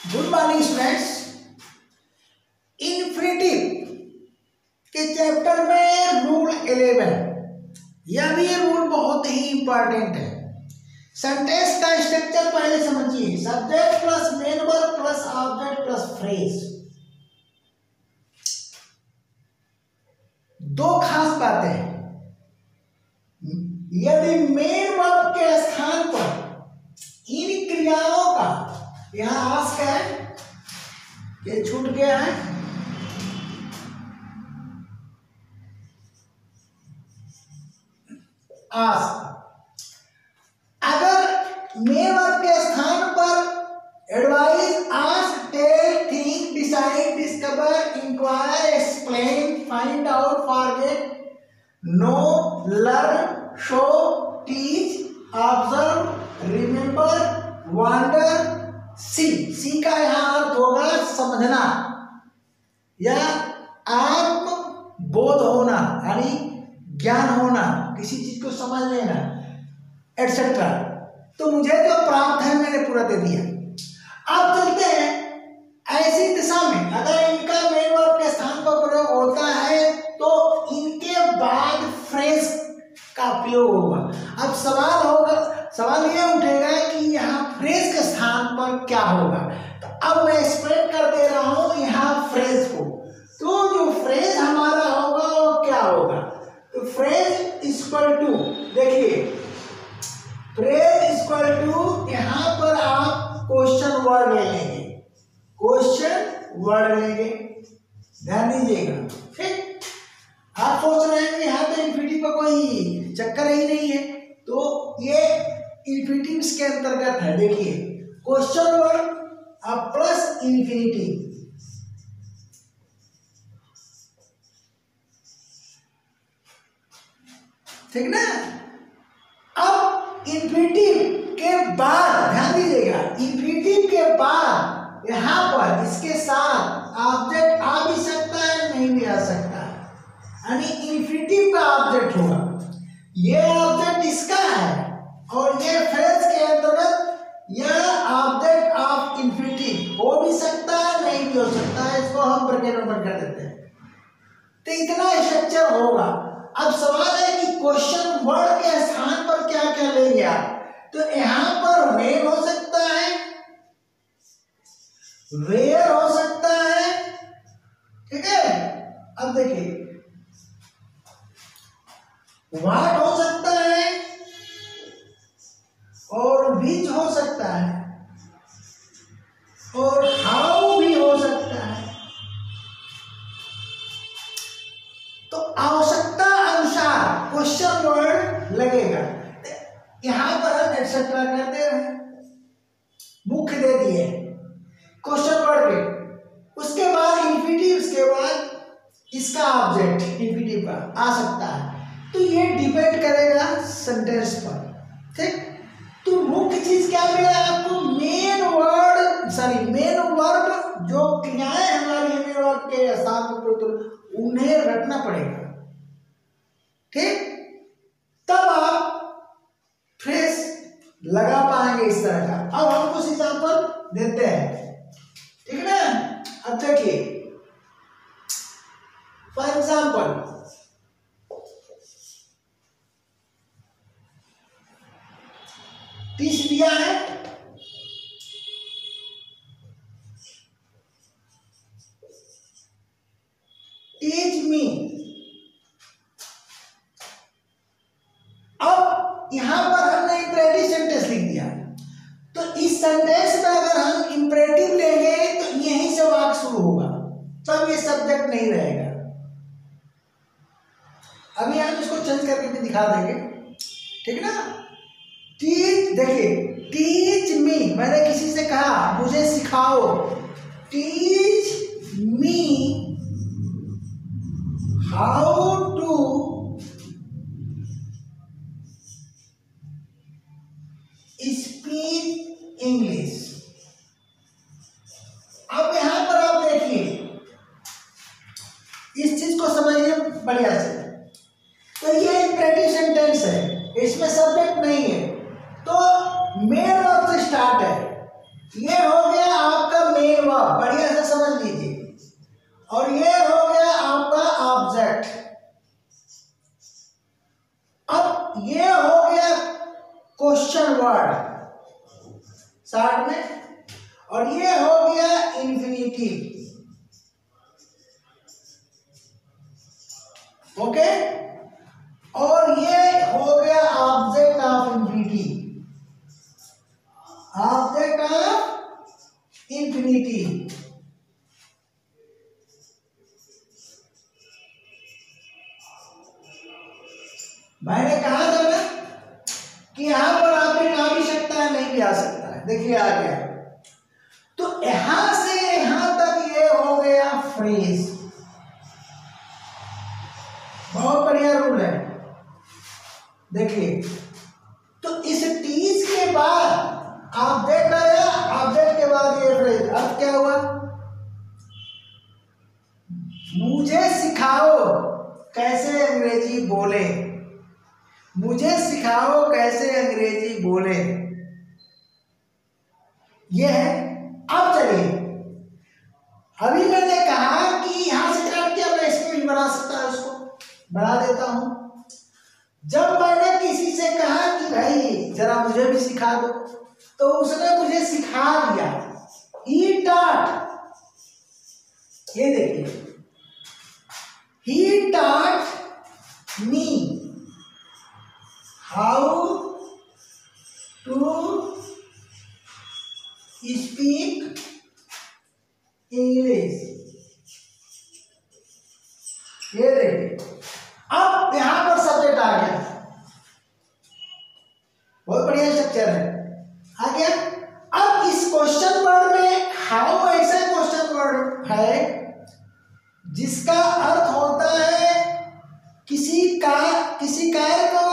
Good morning students. Infinitive के chapter में rule 11, यह भी रूल बहुत ही इंपॉर्टेंट है। सेंटेंस का स्ट्रक्चर पहले समझिए। Subject plus main verb plus object plus phrase. दो खास बातें हैं। यदि मेन वर्ब के स्थान पर इन क्रियाओं का, यहां आस्क है, ये छूट गया है, आस्क, अगर मेन वर्ब के स्थान पर advise, ask, tell, think, decide, discover, inquire, explain, find out, forget, know, learn, show, teach, observe, remember, wonder, see का यहां अर्थ होगा समझना या आत्म बोध होना, यानी ज्ञान होना, किसी चीज को समझ लेना, एटसेट्रा। तो मुझे जो प्राप्त है मैंने पूरा दे दिया। अब चलते हैं ऐसी दिशा में, अगर इनका मेन वर्ब के स्थान पर प्रयोग होता है तो इनके बाद फ्रेज का उपयोग होगा। अब सवाल यह उठेगा कि यहाँ फ्रेज के स्थान पर क्या होगा। तो अब मैं एक्सप्लेन कर दे रहा हूं यहाँ फ्रेज को। तो जो फ्रेज हमारा होगा वो क्या होगा? तो फ्रेज इक्वल टू, देखिए फ्रेज इक्वल टू, यहाँ पर आप क्वेश्चन वर्ड ले लेंगे, क्वेश्चन वर्ड लेंगे, ध्यान दीजिएगा। ठीक, आप सोच रहे हैं कि यहाँ पे इन्फिनिटिव का कोई चक्कर ही नहीं है, तो ये इन्फिनिटिव के अंतर्गत है। देखिए क्वेश्चन वर्ड अब प्लस इन्फिनिटिव, ठीक ना। अब इन्फिनिटिव के बाद ध्यान दीजिएगा, इन्फिनिटिव के बाद यहां पर इसके साथ ऑब्जेक्ट आ भी सकता है, नहीं भी आ सकता है, यानी इन्फिनिटिव का ऑब्जेक्ट होगा। ये ऑब्जेक्ट इसका है और ये फ्रेज के अंतर्गत यह ऑब्जेक्ट ऑफ इन्फिनिटिव हो भी सकता है, नहीं भी हो सकता है। इसको हम ब्रैकेट में बंद कर देते हैं। तो इतना स्ट्रक्चर होगा। अब सवाल है कि क्वेश्चन वर्ड के स्थान पर क्या क्या लेंगे आप? तो यहां पर वेयर हो सकता है, वेयर हो सकता है, ठीक है। अब देखिए व्हाट हो सकता है और विच हो सकता है और हाउ भी हो सकता है। तो आवश्यकता अनुसार क्वेश्चन वर्ड लगेगा। यहां पर हम एक्सेट्रा कर दे रहे हैं, मुख्य दे दिए क्वेश्चन वर्ड के, उसके बाद इन्फिनिटिव, उसके बाद इसका ऑब्जेक्ट इन्फिनिटिव का आ सकता है। तो ये डिपेंड करेगा सेंटेंस पर, ठीक। तो मुख्य चीज क्या मिला आपको? मेन वर्ब, जो क्रियाएं हमारी मेन वर्ब के स्थान पर उन्हें रखना पड़ेगा, ठीक। तब आप फ्रेज लगा पाएंगे इस तरह का। अब हम कुछ एग्जांपल देते हैं, ठीक है ना। अब देखिए फॉर एग्जांपल, टीच दिया है, टीच मी। अब यहां पर हमने इंपरेटिव सेंटेंस लिख दिया, तो इस सेंटेंस में अगर हम इंपरेटिव लेंगे तो यहीं से वाक्य शुरू होगा, तब ये सब्जेक्ट नहीं रहेगा। अभी हम इसको चेंज करके भी दिखा देंगे, ठीक ना। टीच, देखिए टीच मी, मैंने किसी से कहा मुझे सिखाओ, teach me how to speak English. अब यहां पर आप देखिए, इस चीज को समझिए बढ़िया से। तो ये इंपरेटिव सेंटेंस है, इसमें सब्जेक्ट नहीं है, तो मेन वर्ब से स्टार्ट है। ये हो गया आपका और ये हो गया आपका ऑब्जेक्ट। अब ये हो गया क्वेश्चन वर्ड शॉर्ट में, और ये हो गया इंफिनिटिव। ओके, और ये हो गया object of infinity, object of infinity. मैंने कहा था ना कि यहां पर ऑब्जेक्ट आ भी सकता है, नहीं भी आ सकता है। देखिए आ गया। तो यहां से यहां तक ये हो गया फ्रेज। बहुत बढ़िया रूल है। देखिए, तो इस टीज के बाद ऑब्जेक्ट आया, ऑब्जेक्ट के बाद ये फ्रेज। अब क्या हुआ? मुझे सिखाओ कैसे अंग्रेजी बोले, मुझे सिखाओ कैसे अंग्रेजी बोले, ये है। अब चलिए, अभी मैंने कहा कि यहां से काट के मैं इसमें भी बना सकता है, उसको बना देता हूं। जब मैंने किसी से कहा कि भाई जरा मुझे भी सिखा दो, तो उसने मुझे सिखा दिया। ही टॉट, ये देखिए, he taught me how to speak English. ये देखिए, अब यहां पर सब्जेक्ट आ गया। बहुत बढ़िया स्ट्रक्चर है, आ गया। अब इस क्वेश्चन वर्ड में हाउ ऐसा क्वेश्चन वर्ड है जिसका अर्थ होता है किसी कार्य को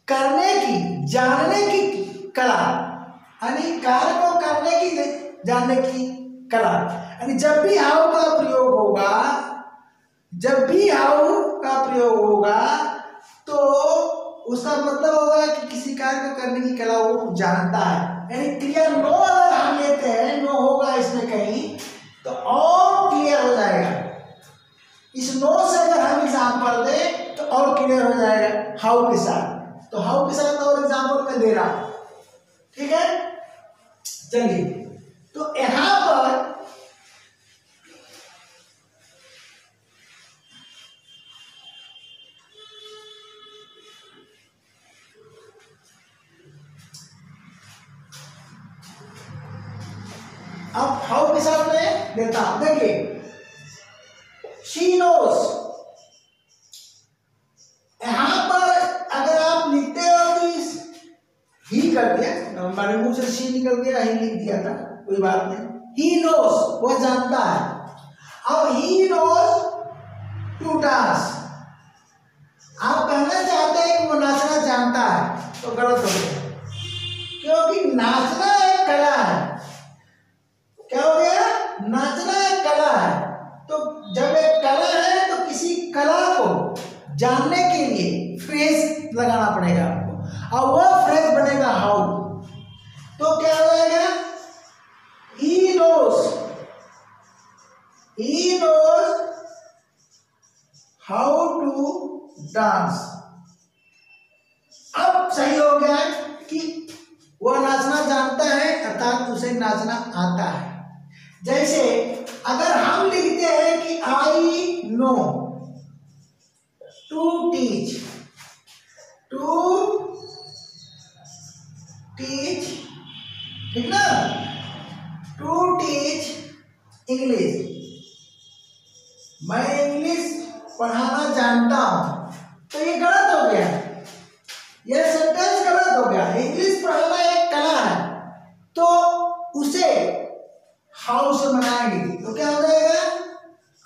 करने की, जानने की कला, यानी कार्य को करने की, जानने की कला। यानी जब भी हाउ का प्रयोग होगा, जब भी हाउ का प्रयोग होगा, तो उसका मतलब होगा कि किसी कार्य को करने की कला वो जानता है। यानी क्लियर नो अगर हम लेते हैं, नो होगा इसमें कहीं, तो और क्लियर हो जाएगा। इस नो से अगर हम एग्जाम्पल दें तो और क्लियर हो जाएगा हाउ के साथ। तो हाउ के साथ और एग्जाम्पल मैं दे रहा हूं, ठीक है। चलिए, तो यहां पर अब हाउ के साथ मैं देता हूं। देखिए, शी नोज, यहां पर अगर आप लिखते हो तो ही कर दिया, हमारे मुंह से शी निकल गया, ही लिख दिया था, कोई बात नहीं। ही नोज, वो जानता है। अब ही नोज टू डांस, आप कहना चाहते हैं कि वो नाचना जानता है, तो गलत हो गया, क्योंकि नाचना एक कला है। क्या हो गया? नाचना एक कला है। तो जब एक कला है तो किसी कला को जानने के लिए फ्रेज लगाना पड़ेगा आपको, और वो फ्रेज बनेगा हाउ। तो क्या हो जाएगा? He knows how to dance. अब सही हो गया कि वो नाचना जानता है, अर्थात उसे नाचना आता है। जैसे अगर हम लिखते हैं कि आई नो टू टीच, ठीक ना, टू टीच इंग्लिश, मैं इंग्लिश पढ़ाना जानता हूं, तो ये गलत हो गया, ये सेंटेंस गलत हो गया। इंग्लिश पढ़ाना एक कला है, तो उसे हाउ से बनाएंगे तो क्या हो जाएगा?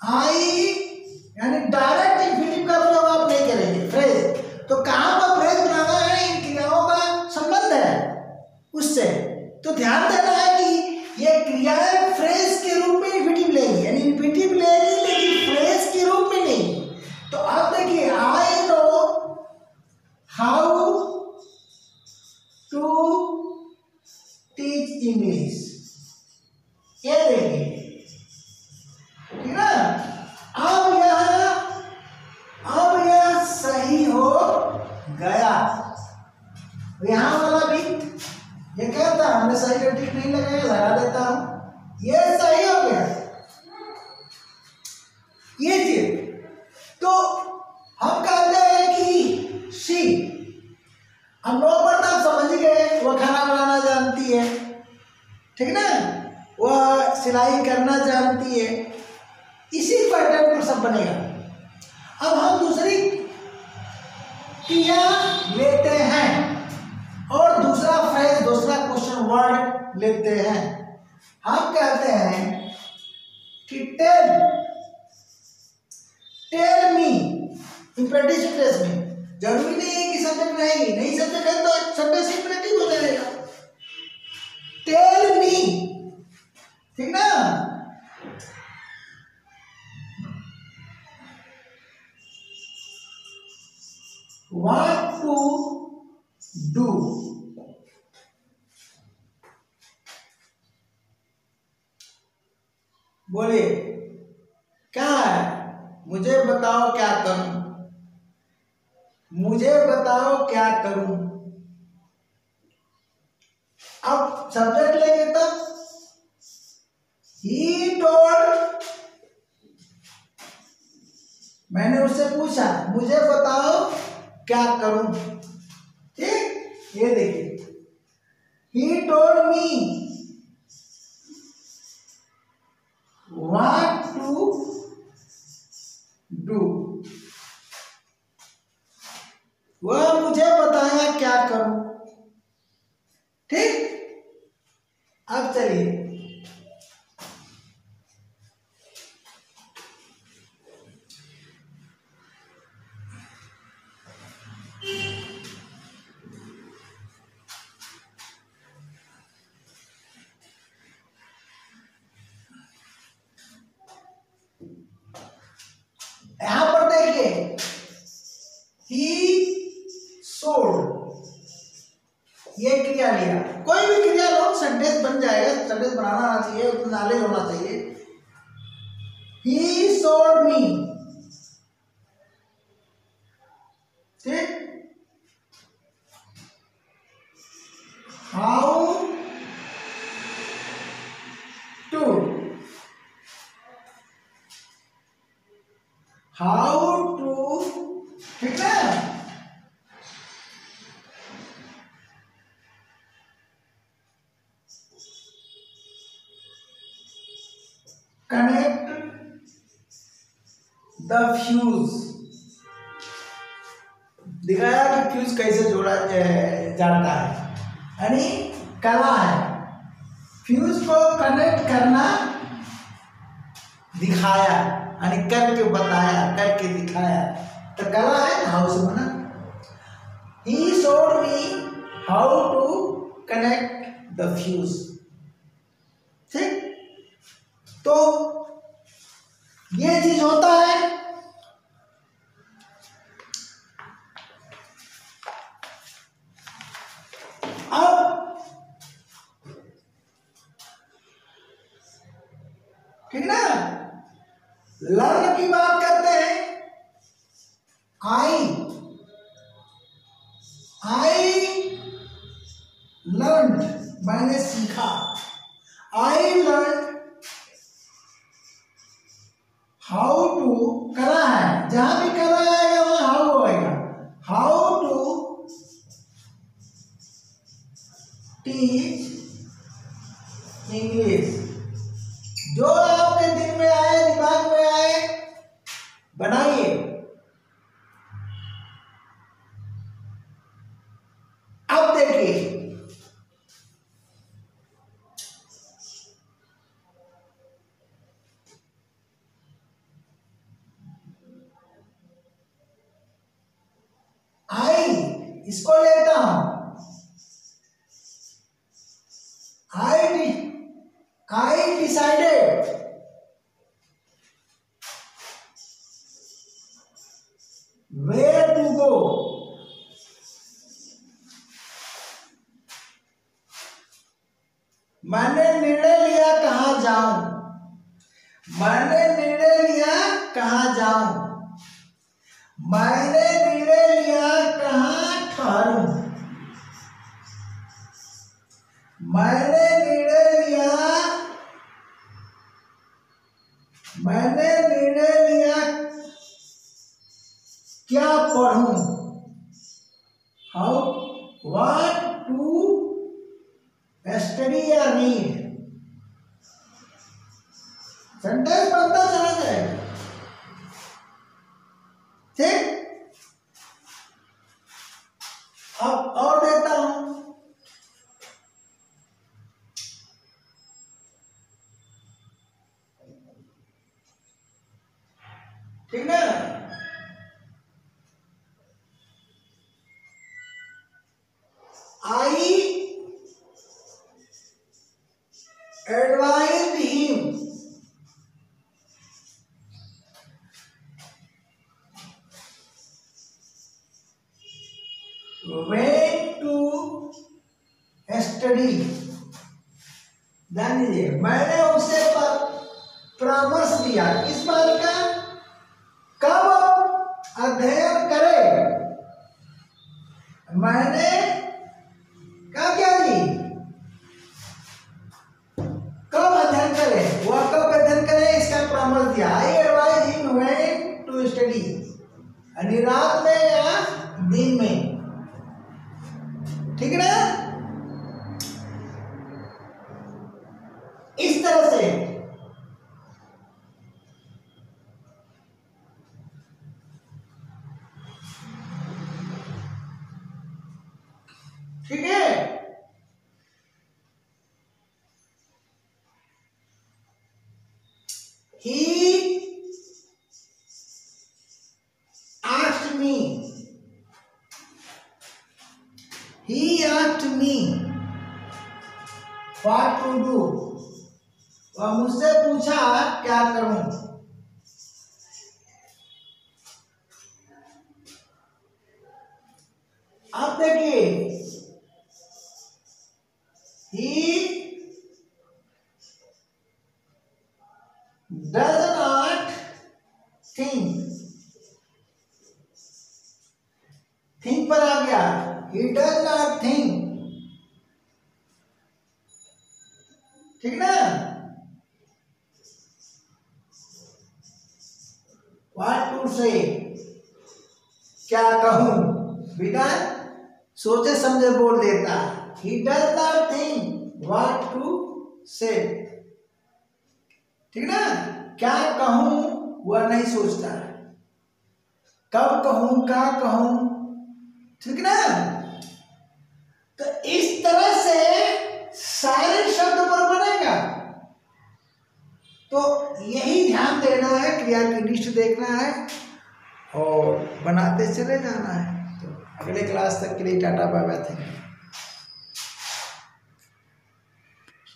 आई, यानी डायरेक्ट इंफिनिटिव का प्रयोग आप नहीं करेंगे, फ्रेज। तो कहां पर फ्रेज बनाना है, इन क्रियाओं का संबंध है उससे, तो ध्यान देना है कि ये क्रियाएं फ्रेज के रूप में इंफिनिटिव लेंगी, यानी इंफिनिटिव लेंगी लेकिन फ्रेज के रूप में नहीं। तो अब देखिए, I know how to teach English, ये देखिए, हमने सही का टिक नहीं लगाया, लगा देता हूं, ये सही हो गया ये चीज। तो हम कहते हैं कि सी, हम लोग पर तो समझ गए वह खाना बनाना जानती है, ठीक ना, वह सिलाई करना जानती है, इसी पैटर्न पर सब बनेगा। अब हम दूसरी क्रिया लेते हैं और दूसरा फ्रेज, दूसरा क्वेश्चन वर्ड लेते हैं। हम कहते हैं कि टेल मी, इंपेरेटिव सेंटेंस में जरूरी नहीं है कि सब्जेक्ट नहीं सब्जेक्ट है तो सेंटेंस इंपेरेटिव हो जाएगा। टेल मी, ठीक ना, what to do, बोलिए क्या है, मुझे बताओ क्या करूं, मुझे बताओ क्या करूं। अब सब्जेक्ट लेंगे तब ही टोल्ड, मैंने उससे पूछा मुझे बताओ क्या करूं, ठीक, ये देखिए, he told me what to do, वह मुझे बताया क्या करूं, ठीक। अब चलिए यहां पर देखिए, ही सोल्ड, ये क्रिया लिया, कोई भी क्रिया लो सेंटेंस बन जाएगा, सेंटेंस बनाना आना चाहिए, उतना नॉलेज होना चाहिए। ही सोल्ड मी, ठीक, हाउ टू, ठीक है, कनेक्ट द फ्यूज, दिखाया कि फ्यूज कैसे जोड़ा जाता है, यानी कला है फ्यूज को कनेक्ट करना, दिखाया यानी करके बताया, करके दिखाया, तो कला है, हाउ से बना। He showed me how to connect the fuse, ठीक। तो ये चीज होता है। अब ठीक ना, लर्न की बात करते हैं। आई लर्न, मैंने सीखा, आई लर्न हाउ टू, कला है, जहां भी कला आएगा वहां हाउ आएगा, हाउ टू टीच इंग्लिश, जो आपके दिल में आए, दिमाग में आए, बनाइए। अब देखिए, आई इसको लेता हूं, I decided where to go, मैंने निर्णय लिया कहां जाऊं, मैंने निर्णय लिया कहां जाऊं, मैंने निर्णय लिया कहां ठहरूं, मैंने निर्णय लिया क्या पढ़ूं, हाउ व्हाट टू स्टडी या रीड। सेंटेंस बनता चला जाएगा, ठीक। अब और देता हूं, ठीक ना। I advised him when to study। ध्यान दीजिए, मैंने उसे परामर्श दिया किस बात का, कब अध्ययन करे। मैंने क्या जी, कब अध्ययन करे, वह कब अध्ययन करे इसका परामर्श दिया। I advise him when to study, यानी रात में या दिन में, ठीक है ना। इस तरह से ठीक है। He asked me what to do, वह मुझसे पूछा क्या करूं। अब देखिए, he does not think पर आ गया, he does not think, ठीक ना। what to say, क्या कहूं, बिना सोचे समझे बोल देता। he does not think what to say, ठीक ना। क्या कहूं वह नहीं सोचता, कब कहूं, क्या कहूं, ठीक ना। तो इस तरह से सारे शब्द पर बनेगा। तो यही ध्यान देना है, क्रिया की लिस्ट देखना है और बनाते चले जाना है। तो अगले क्लास तक के लिए tata bye bye, thank you.